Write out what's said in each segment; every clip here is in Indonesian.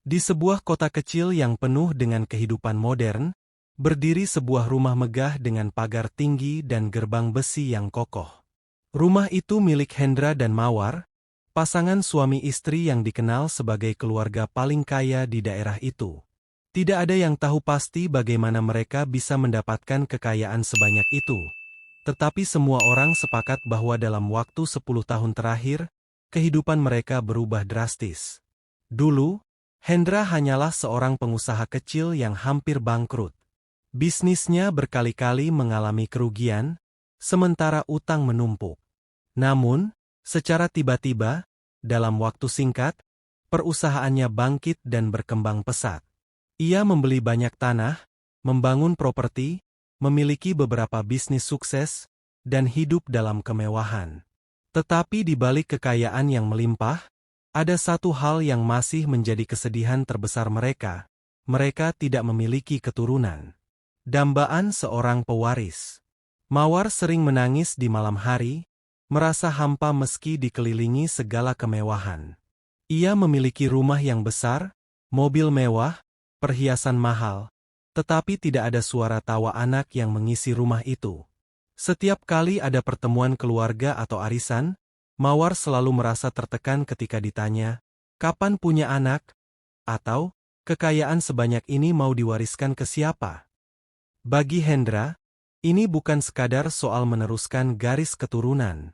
Di sebuah kota kecil yang penuh dengan kehidupan modern, berdiri sebuah rumah megah dengan pagar tinggi dan gerbang besi yang kokoh. Rumah itu milik Hendra dan Mawar, pasangan suami istri yang dikenal sebagai keluarga paling kaya di daerah itu. Tidak ada yang tahu pasti bagaimana mereka bisa mendapatkan kekayaan sebanyak itu. Tetapi semua orang sepakat bahwa dalam waktu 10 tahun terakhir, kehidupan mereka berubah drastis. Dulu, Hendra hanyalah seorang pengusaha kecil yang hampir bangkrut. Bisnisnya berkali-kali mengalami kerugian, sementara utang menumpuk. Namun, secara tiba-tiba, dalam waktu singkat, perusahaannya bangkit dan berkembang pesat. Ia membeli banyak tanah, membangun properti, memiliki beberapa bisnis sukses, dan hidup dalam kemewahan. Tetapi di balik kekayaan yang melimpah, ada satu hal yang masih menjadi kesedihan terbesar mereka. Mereka tidak memiliki keturunan. Dambaan seorang pewaris. Mawar sering menangis di malam hari, merasa hampa meski dikelilingi segala kemewahan. Ia memiliki rumah yang besar, mobil mewah, perhiasan mahal, tetapi tidak ada suara tawa anak yang mengisi rumah itu. Setiap kali ada pertemuan keluarga atau arisan, Mawar selalu merasa tertekan ketika ditanya, "Kapan punya anak?" atau, "Kekayaan sebanyak ini mau diwariskan ke siapa?" Bagi Hendra, ini bukan sekadar soal meneruskan garis keturunan.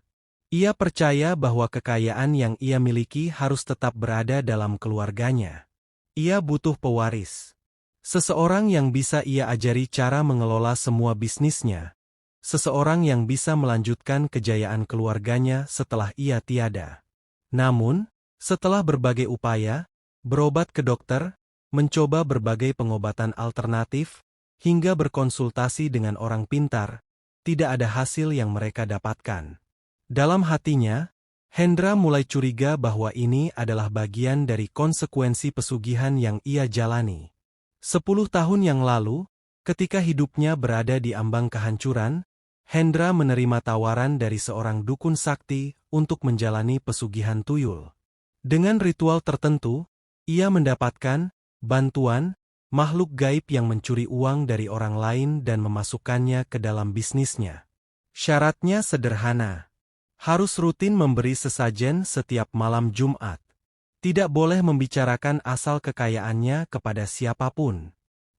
Ia percaya bahwa kekayaan yang ia miliki harus tetap berada dalam keluarganya. Ia butuh pewaris. Seseorang yang bisa ia ajari cara mengelola semua bisnisnya. Seseorang yang bisa melanjutkan kejayaan keluarganya setelah ia tiada. Namun, setelah berbagai upaya, berobat ke dokter, mencoba berbagai pengobatan alternatif, hingga berkonsultasi dengan orang pintar, tidak ada hasil yang mereka dapatkan. Dalam hatinya, Hendra mulai curiga bahwa ini adalah bagian dari konsekuensi pesugihan yang ia jalani. 10 tahun yang lalu, ketika hidupnya berada di ambang kehancuran, Hendra menerima tawaran dari seorang dukun sakti untuk menjalani pesugihan tuyul. Dengan ritual tertentu, ia mendapatkan bantuan makhluk gaib yang mencuri uang dari orang lain dan memasukkannya ke dalam bisnisnya. Syaratnya sederhana. Harus rutin memberi sesajen setiap malam Jumat. Tidak boleh membicarakan asal kekayaannya kepada siapapun.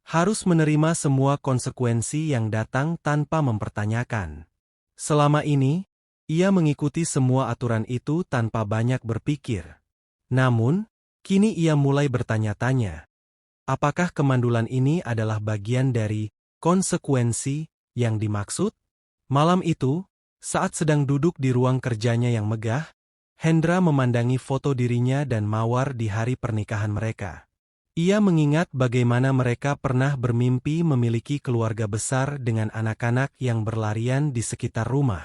Harus menerima semua konsekuensi yang datang tanpa mempertanyakan. Selama ini, ia mengikuti semua aturan itu tanpa banyak berpikir. Namun, kini ia mulai bertanya-tanya, apakah kemandulan ini adalah bagian dari konsekuensi yang dimaksud? Malam itu, saat sedang duduk di ruang kerjanya yang megah, Hendra memandangi foto dirinya dan Mawar di hari pernikahan mereka. Ia mengingat bagaimana mereka pernah bermimpi memiliki keluarga besar dengan anak-anak yang berlarian di sekitar rumah.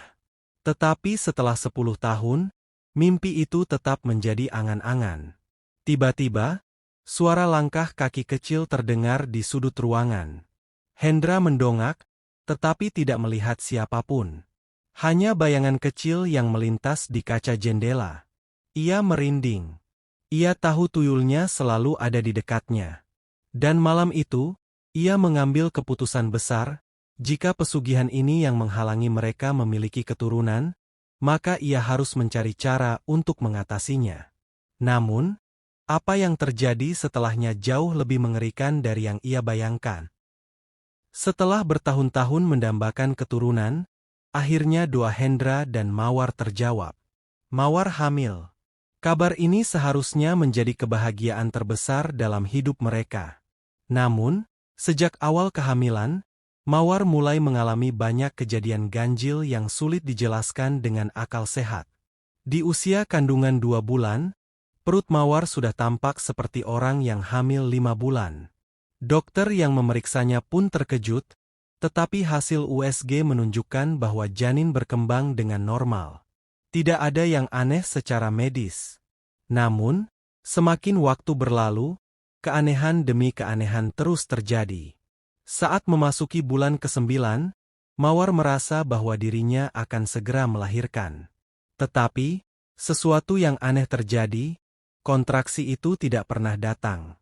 Tetapi setelah 10 tahun, mimpi itu tetap menjadi angan-angan. Tiba-tiba, suara langkah kaki kecil terdengar di sudut ruangan. Hendra mendongak, tetapi tidak melihat siapapun. Hanya bayangan kecil yang melintas di kaca jendela. Ia merinding. Ia tahu tuyulnya selalu ada di dekatnya. Dan malam itu, ia mengambil keputusan besar, jika pesugihan ini yang menghalangi mereka memiliki keturunan, maka ia harus mencari cara untuk mengatasinya. Namun, apa yang terjadi setelahnya jauh lebih mengerikan dari yang ia bayangkan. Setelah bertahun-tahun mendambakan keturunan, akhirnya doa Hendra dan Mawar terjawab. Mawar hamil. Kabar ini seharusnya menjadi kebahagiaan terbesar dalam hidup mereka. Namun, sejak awal kehamilan, Mawar mulai mengalami banyak kejadian ganjil yang sulit dijelaskan dengan akal sehat. Di usia kandungan 2 bulan, perut Mawar sudah tampak seperti orang yang hamil 5 bulan. Dokter yang memeriksanya pun terkejut, tetapi hasil USG menunjukkan bahwa janin berkembang dengan normal. Tidak ada yang aneh secara medis. Namun, semakin waktu berlalu, keanehan demi keanehan terus terjadi. Saat memasuki bulan ke-9, Mawar merasa bahwa dirinya akan segera melahirkan. Tetapi, sesuatu yang aneh terjadi, kontraksi itu tidak pernah datang.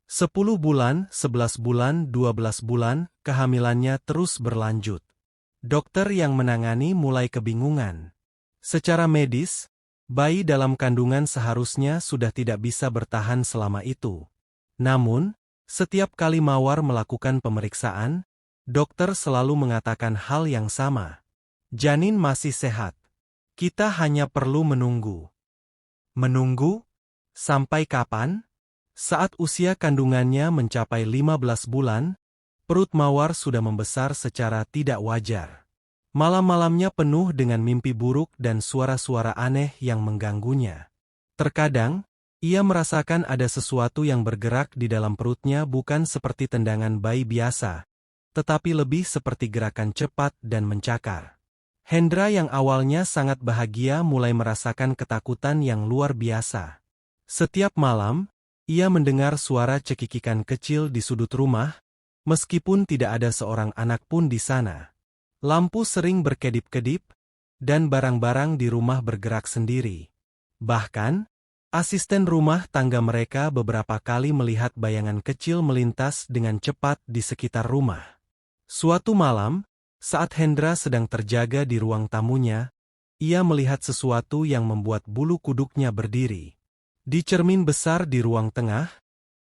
10 bulan, 11 bulan, 12 bulan, kehamilannya terus berlanjut. Dokter yang menangani mulai kebingungan. Secara medis, bayi dalam kandungan seharusnya sudah tidak bisa bertahan selama itu. Namun, setiap kali Mawar melakukan pemeriksaan, dokter selalu mengatakan hal yang sama. Janin masih sehat. Kita hanya perlu menunggu. Menunggu? Sampai kapan? Saat usia kandungannya mencapai 15 bulan, perut Mawar sudah membesar secara tidak wajar. Malam-malamnya penuh dengan mimpi buruk dan suara-suara aneh yang mengganggunya. Terkadang, ia merasakan ada sesuatu yang bergerak di dalam perutnya, bukan seperti tendangan bayi biasa, tetapi lebih seperti gerakan cepat dan mencakar. Hendra yang awalnya sangat bahagia mulai merasakan ketakutan yang luar biasa. Setiap malam, ia mendengar suara cekikikan kecil di sudut rumah, meskipun tidak ada seorang anak pun di sana. Lampu sering berkedip-kedip, dan barang-barang di rumah bergerak sendiri. Bahkan, asisten rumah tangga mereka beberapa kali melihat bayangan kecil melintas dengan cepat di sekitar rumah. Suatu malam, saat Hendra sedang terjaga di ruang tamunya, ia melihat sesuatu yang membuat bulu kuduknya berdiri. Di cermin besar di ruang tengah,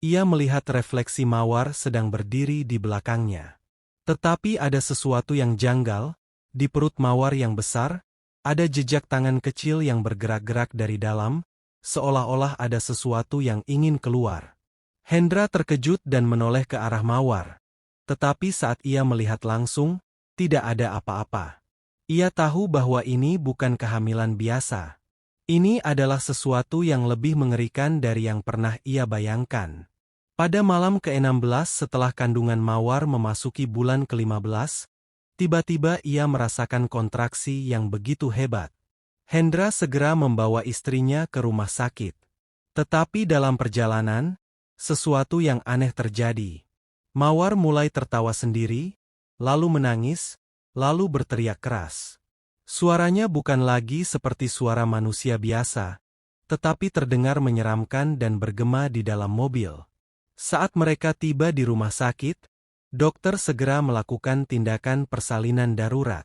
ia melihat refleksi Mawar sedang berdiri di belakangnya. Tetapi ada sesuatu yang janggal, di perut Mawar yang besar, ada jejak tangan kecil yang bergerak-gerak dari dalam, seolah-olah ada sesuatu yang ingin keluar. Hendra terkejut dan menoleh ke arah Mawar. Tetapi saat ia melihat langsung, tidak ada apa-apa. Ia tahu bahwa ini bukan kehamilan biasa. Ini adalah sesuatu yang lebih mengerikan dari yang pernah ia bayangkan. Pada malam ke-16 setelah kandungan Mawar memasuki bulan ke-15, tiba-tiba ia merasakan kontraksi yang begitu hebat. Hendra segera membawa istrinya ke rumah sakit. Tetapi dalam perjalanan, sesuatu yang aneh terjadi. Mawar mulai tertawa sendiri, lalu menangis, lalu berteriak keras. Suaranya bukan lagi seperti suara manusia biasa, tetapi terdengar menyeramkan dan bergema di dalam mobil. Saat mereka tiba di rumah sakit, dokter segera melakukan tindakan persalinan darurat.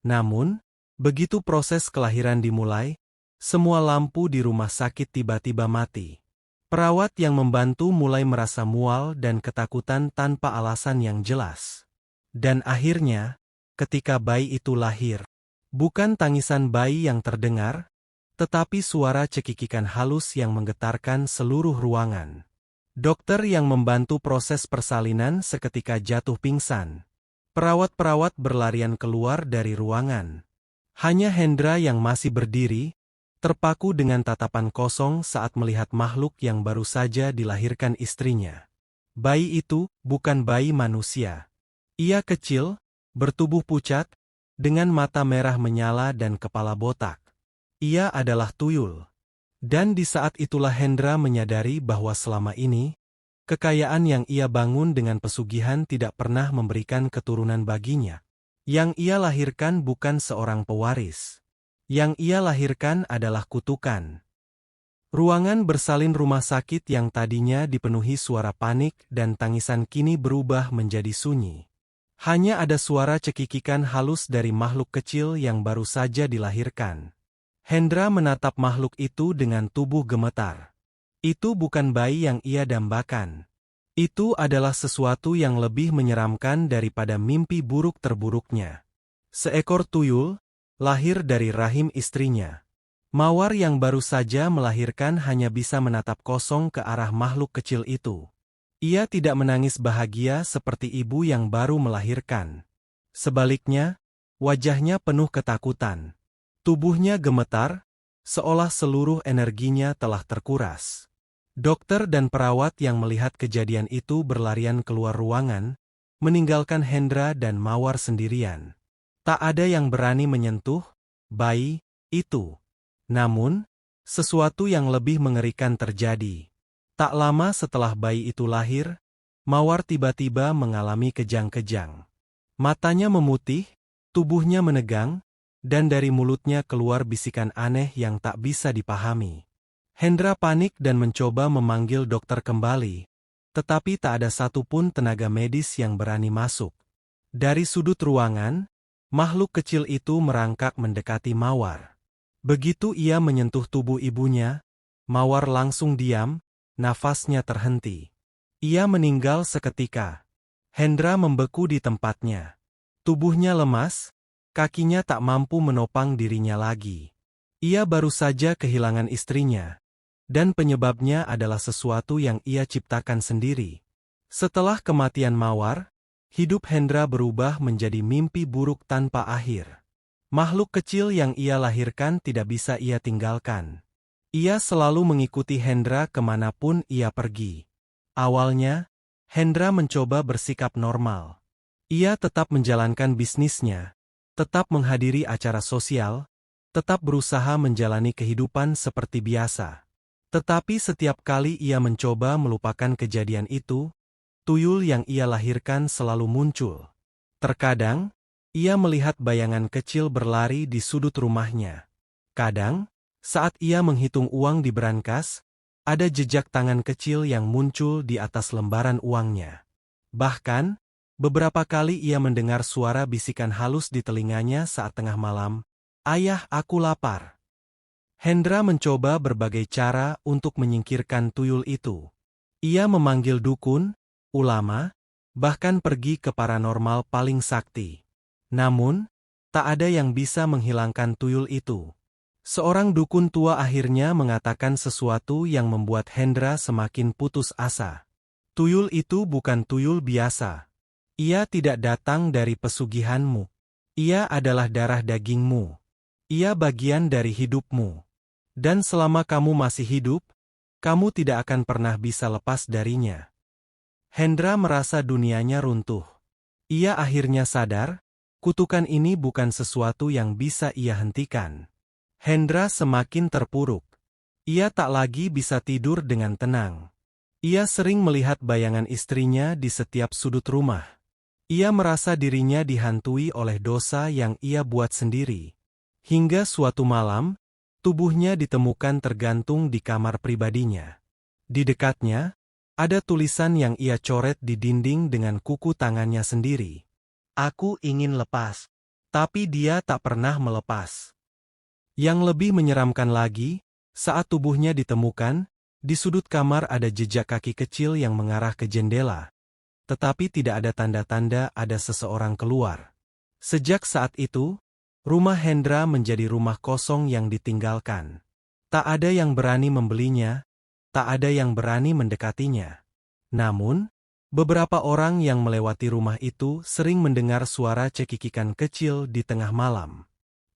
Namun, begitu proses kelahiran dimulai, semua lampu di rumah sakit tiba-tiba mati. Perawat yang membantu mulai merasa mual dan ketakutan tanpa alasan yang jelas. Dan akhirnya, ketika bayi itu lahir, bukan tangisan bayi yang terdengar, tetapi suara cekikikan halus yang menggetarkan seluruh ruangan. Dokter yang membantu proses persalinan seketika jatuh pingsan. Perawat-perawat berlarian keluar dari ruangan. Hanya Hendra yang masih berdiri, terpaku dengan tatapan kosong saat melihat makhluk yang baru saja dilahirkan istrinya. Bayi itu bukan bayi manusia. Ia kecil, bertubuh pucat, dengan mata merah menyala dan kepala botak. Ia adalah tuyul. Dan di saat itulah Hendra menyadari bahwa selama ini, kekayaan yang ia bangun dengan pesugihan tidak pernah memberikan keturunan baginya. Yang ia lahirkan bukan seorang pewaris. Yang ia lahirkan adalah kutukan. Ruangan bersalin rumah sakit yang tadinya dipenuhi suara panik dan tangisan kini berubah menjadi sunyi. Hanya ada suara cekikikan halus dari makhluk kecil yang baru saja dilahirkan. Hendra menatap makhluk itu dengan tubuh gemetar. Itu bukan bayi yang ia dambakan. Itu adalah sesuatu yang lebih menyeramkan daripada mimpi buruk terburuknya. Seekor tuyul, lahir dari rahim istrinya. Mawar yang baru saja melahirkan hanya bisa menatap kosong ke arah makhluk kecil itu. Ia tidak menangis bahagia seperti ibu yang baru melahirkan. Sebaliknya, wajahnya penuh ketakutan. Tubuhnya gemetar, seolah seluruh energinya telah terkuras. Dokter dan perawat yang melihat kejadian itu berlarian keluar ruangan, meninggalkan Hendra dan Mawar sendirian. Tak ada yang berani menyentuh bayi itu. Namun, sesuatu yang lebih mengerikan terjadi. Tak lama setelah bayi itu lahir, Mawar tiba-tiba mengalami kejang-kejang. Matanya memutih, tubuhnya menegang, dan dari mulutnya keluar bisikan aneh yang tak bisa dipahami. Hendra panik dan mencoba memanggil dokter kembali. tetapi tak ada satupun tenaga medis yang berani masuk. Dari sudut ruangan, makhluk kecil itu merangkak mendekati Mawar. Begitu ia menyentuh tubuh ibunya, Mawar langsung diam, nafasnya terhenti. Ia meninggal seketika. Hendra membeku di tempatnya. Tubuhnya lemas, kakinya tak mampu menopang dirinya lagi. Ia baru saja kehilangan istrinya. Dan penyebabnya adalah sesuatu yang ia ciptakan sendiri. Setelah kematian Mawar, hidup Hendra berubah menjadi mimpi buruk tanpa akhir. Makhluk kecil yang ia lahirkan tidak bisa ia tinggalkan. Ia selalu mengikuti Hendra kemanapun ia pergi. Awalnya, Hendra mencoba bersikap normal. Ia tetap menjalankan bisnisnya, tetap menghadiri acara sosial, tetap berusaha menjalani kehidupan seperti biasa. Tetapi setiap kali ia mencoba melupakan kejadian itu, tuyul yang ia lahirkan selalu muncul. Terkadang, ia melihat bayangan kecil berlari di sudut rumahnya. Kadang, saat ia menghitung uang di brankas, ada jejak tangan kecil yang muncul di atas lembaran uangnya. Bahkan, beberapa kali ia mendengar suara bisikan halus di telinganya saat tengah malam, "Ayah, aku lapar." Hendra mencoba berbagai cara untuk menyingkirkan tuyul itu. Ia memanggil dukun, ulama, bahkan pergi ke paranormal paling sakti. Namun, tak ada yang bisa menghilangkan tuyul itu. Seorang dukun tua akhirnya mengatakan sesuatu yang membuat Hendra semakin putus asa. Tuyul itu bukan tuyul biasa. Ia tidak datang dari pesugihanmu. Ia adalah darah dagingmu. Ia bagian dari hidupmu. Dan selama kamu masih hidup, kamu tidak akan pernah bisa lepas darinya. Hendra merasa dunianya runtuh. Ia akhirnya sadar, kutukan ini bukan sesuatu yang bisa ia hentikan. Hendra semakin terpuruk. Ia tak lagi bisa tidur dengan tenang. Ia sering melihat bayangan istrinya di setiap sudut rumah. Ia merasa dirinya dihantui oleh dosa yang ia buat sendiri. Hingga suatu malam, tubuhnya ditemukan tergantung di kamar pribadinya. Di dekatnya, ada tulisan yang ia coret di dinding dengan kuku tangannya sendiri. "Aku ingin lepas." Tapi dia tak pernah melepas. Yang lebih menyeramkan lagi, saat tubuhnya ditemukan, di sudut kamar ada jejak kaki kecil yang mengarah ke jendela. Tetapi tidak ada tanda-tanda ada seseorang keluar. Sejak saat itu, rumah Hendra menjadi rumah kosong yang ditinggalkan. Tak ada yang berani membelinya, tak ada yang berani mendekatinya. Namun, beberapa orang yang melewati rumah itu sering mendengar suara cekikikan kecil di tengah malam.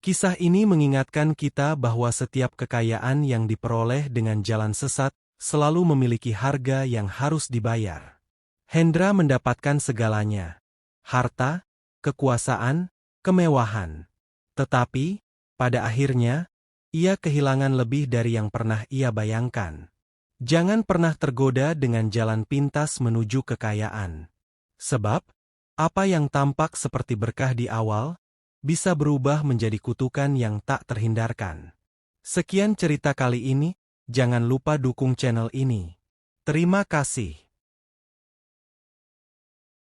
Kisah ini mengingatkan kita bahwa setiap kekayaan yang diperoleh dengan jalan sesat selalu memiliki harga yang harus dibayar. Hendra mendapatkan segalanya: harta, kekuasaan, kemewahan. Tetapi, pada akhirnya, ia kehilangan lebih dari yang pernah ia bayangkan. Jangan pernah tergoda dengan jalan pintas menuju kekayaan. Sebab, apa yang tampak seperti berkah di awal, bisa berubah menjadi kutukan yang tak terhindarkan. Sekian cerita kali ini, jangan lupa dukung channel ini. Terima kasih.